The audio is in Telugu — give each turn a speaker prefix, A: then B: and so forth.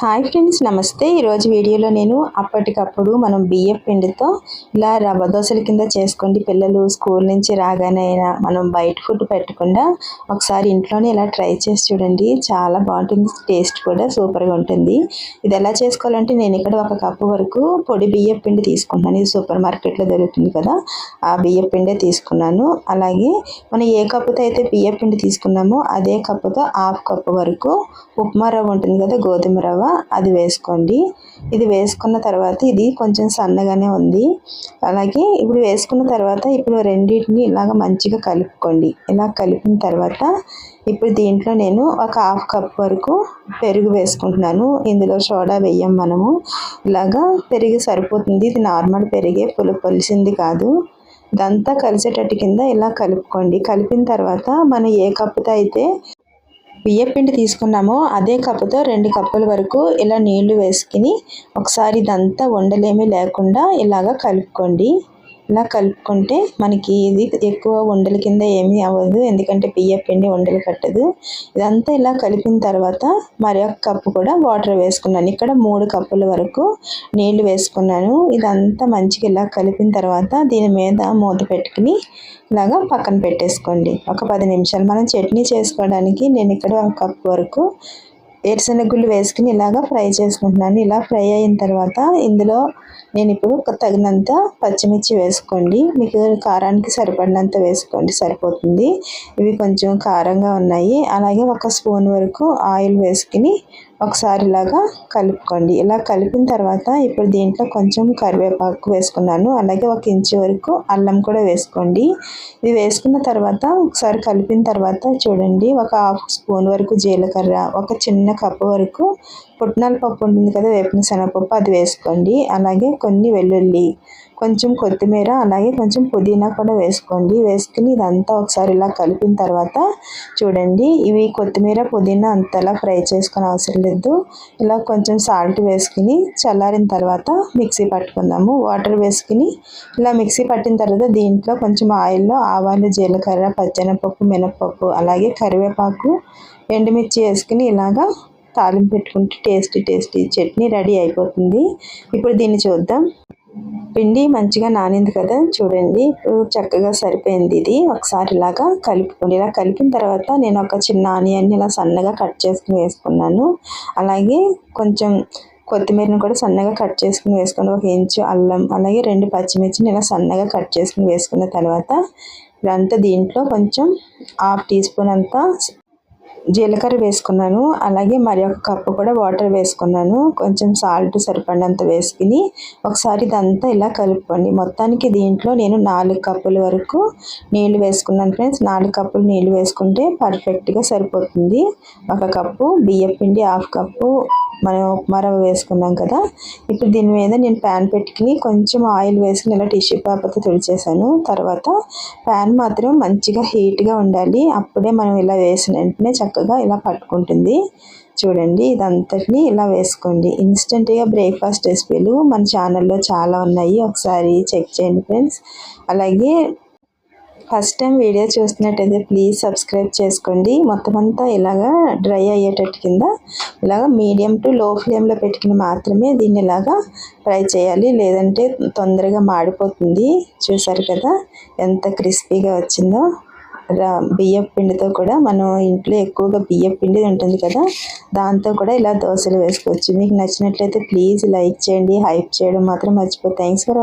A: హాయ్ ఫ్రెండ్స్, నమస్తే. ఈరోజు వీడియోలో నేను అప్పటికప్పుడు మనం బియ్యం పిండితో ఇలా రవ్వ దోశల కింద చేసుకోండి. పిల్లలు స్కూల్ నుంచి రాగానే అయినా మనం బయట ఫుడ్ పెట్టకుండా ఒకసారి ఇంట్లోనే ఇలా ట్రై చేసి చూడండి. చాలా బాగుంటుంది, టేస్ట్ కూడా సూపర్గా ఉంటుంది. ఇది ఎలా చేసుకోవాలంటే నేను ఇక్కడ 1 కప్పు వరకు పొడి బియ్యం పిండి తీసుకుంటున్నాను. ఇది సూపర్ మార్కెట్లో దొరుకుతుంది కదా, ఆ బియ్యం పిండే తీసుకున్నాను. అలాగే మనం ఏ కప్పుతో అయితే బియ్యం పిండి తీసుకున్నామో అదే కప్పుతో 1/2 కప్పు వరకు ఉప్మా రవ్వ ఉంటుంది కదా, గోధుమ రవ్వ, అది వేసుకోండి. ఇది వేసుకున్న తర్వాత ఇది కొంచెం సన్నగానే ఉంది. అలాగే ఇప్పుడు వేసుకున్న తర్వాత ఇప్పుడు రెండింటిని ఇలాగ మంచిగా కలుపుకోండి. ఇలా కలిపిన తర్వాత ఇప్పుడు దీంట్లో నేను 1/2 కప్ వరకు పెరుగు వేసుకుంటున్నాను. ఇందులో సోడా వేయం మనము. ఇలాగా పెరుగు సరిపోతుంది. ఇది నార్మల్ పెరిగే, పులిసింది కాదు. ఇదంతా కలిసేటట్టు కింద ఇలా కలుపుకోండి. కలిపిన తర్వాత మనం ఏ కప్పుతో అయితే బియ్యం పిండి తీసుకున్నామో అదే కప్పుతో 2 కప్పుల వరకు ఇలా నీళ్లు వేసుకుని ఒకసారి ఇదంతా ఉండలేమీ లేకుండా ఇలాగ కలుపుకోండి. ఇలా కలుపుకుంటే మనకి ఇది ఎక్కువ ఉండల కింద ఏమీ అవ్వదు, ఎందుకంటే బియ్యం పిండి ఉండలు కట్టదు. ఇదంతా ఇలా కలిపిన తర్వాత మరి 1 కప్పు కూడా వాటర్ వేసుకున్నాను. ఇక్కడ 3 కప్పుల వరకు నీళ్లు వేసుకున్నాను. ఇదంతా మంచిగా ఇలా కలిపిన తర్వాత దీని మీద మూత పెట్టుకుని ఇలాగా పక్కన పెట్టేసుకోండి. ఒక 10 నిమిషాలు. మనం చట్నీ చేసుకోవడానికి నేను ఇక్కడ 1 కప్పు వరకు వేరుశనగుళ్ళు వేసుకుని ఇలాగా ఫ్రై చేసుకుంటున్నాను. ఇలా ఫ్రై అయిన తర్వాత ఇందులో నేను ఇప్పుడు తగినంత పచ్చిమిర్చి వేసుకోండి. మీకు కారానికి సరిపడినంత వేసుకోండి, సరిపోతుంది. ఇవి కొంచెం కారంగా ఉన్నాయి. అలాగే 1 స్పూన్ వరకు ఆయిల్ వేసుకుని ఒకసారి ఇలాగా కలుపుకోండి. ఇలా కలిపిన తర్వాత ఇప్పుడు దీంట్లో కొంచెం కరివేపాకు వేసుకున్నాను. అలాగే 1 ఇంచు వరకు అల్లం కూడా వేసుకోండి. ఇది వేసుకున్న తర్వాత ఒకసారి కలిపిన తర్వాత చూడండి, 1/2 స్పూన్ వరకు జీలకర్ర, 1 చిన్న కప్పు వరకు పుట్నాల పప్పు ఉంటుంది కదా, వేపిన శనగపప్పు, అది వేసుకోండి. అలాగే కొన్ని వెల్లుల్లి, కొంచెం కొత్తిమీర, అలాగే కొంచెం పుదీనా కూడా వేసుకోండి. వేసుకుని ఇదంతా ఒకసారి ఇలా కలిపిన తర్వాత చూడండి, ఇవి కొత్తిమీర పుదీనా అంతలా ఫ్రై చేసుకునే అవసరం లేదు. ఇలా కొంచెం సాల్ట్ వేసుకుని చల్లారిన తర్వాత మిక్సీ పట్టుకుందాము. వాటర్ వేసుకుని ఇలా మిక్సీ పట్టిన తర్వాత దీంట్లో కొంచెం ఆయిల్లో ఆవాలు, జీలకర్ర, పచ్చెనపప్పు, మినపప్పు, అలాగే కరివేపాకు, ఎండుమిర్చి వేసుకుని ఇలాగా తాలింపు పెట్టుకుంటే టేస్టీ చట్నీ రెడీ అయిపోతుంది. ఇప్పుడు దీన్ని చూద్దాం. పిండి మంచిగా నానింది కదా, చూడండి చక్కగా సరిపోయింది. ఇది ఒకసారి ఇలాగా కలుపుకోండి. ఇలా కలిపిన తర్వాత నేను 1 చిన్న ఆనియన్ని ఇలా సన్నగా కట్ చేసుకుని వేసుకున్నాను. అలాగే కొంచెం కొత్తిమీరను కూడా సన్నగా కట్ చేసుకుని వేసుకోండి. 1 ఇంచు అల్లం, అలాగే 2 పచ్చిమిర్చిని ఇలా సన్నగా కట్ చేసుకుని వేసుకున్న తర్వాత ఇదంతా దీంట్లో కొంచెం 1/2 టీ స్పూన్ అంతా జీలకర్ర వేసుకున్నాను. అలాగే మరి 1 కప్పు కూడా వాటర్ వేసుకున్నాను. కొంచెం సాల్ట్ సరిపడినంత వేసుకుని ఒకసారి ఇదంతా ఇలా కలుపుకోండి. మొత్తానికి దీంట్లో నేను 4 కప్పుల వరకు నీళ్లు వేసుకున్నాను ఫ్రెండ్స్. 4 కప్పులు నీళ్లు వేసుకుంటే పర్ఫెక్ట్గా సరిపోతుంది. 1 కప్పు బియ్యం పిండి, 1/2 కప్పు మనం ఉప్మా రవ్వ వేసుకున్నాం కదా. ఇప్పుడు దీని మీద నేను ప్యాన్ పెట్టుకుని కొంచెం ఆయిల్ వేసుకుని ఇలా టిష్యూ పేపర్తో తుడిచేసాను. తర్వాత ప్యాన్ మాత్రం మంచిగా హీట్గా ఉండాలి. అప్పుడే మనం ఇలా వేసిన వెంటనే చక్కగా ఇలా పట్టుకుంటుంది. చూడండి, ఇదంతటిని ఇలా వేసుకోండి. ఇన్స్టెంట్గా బ్రేక్ఫాస్ట్ రెసిపీలు మన ఛానల్లో చాలా ఉన్నాయి, ఒకసారి చెక్ చేయండి ఫ్రెండ్స్. అలాగే ఫస్ట్ టైం వీడియో చూస్తున్నట్టయితే ప్లీజ్ సబ్స్క్రైబ్ చేసుకోండి. మొత్తం అంతా ఇలాగా డ్రై అయ్యేటట్టు కింద ఇలాగ మీడియం టు లో ఫ్లేమ్లో పెట్టుకుని మాత్రమే దీన్ని ఇలాగా ఫ్రై చేయాలి, లేదంటే తొందరగా మాడిపోతుంది. చూసారు కదా ఎంత క్రిస్పీగా వచ్చిందో. బియ్యం పిండితో కూడా మనం ఇంట్లో ఎక్కువగా బియ్యం పిండి ఉంటుంది కదా, దాంతో కూడా ఇలా దోశలు వేసుకోవచ్చు. మీకు నచ్చినట్లయితే ప్లీజ్ లైక్ చేయండి, హైప్ చేయడం మాత్రం మర్చిపోతే. Thanks for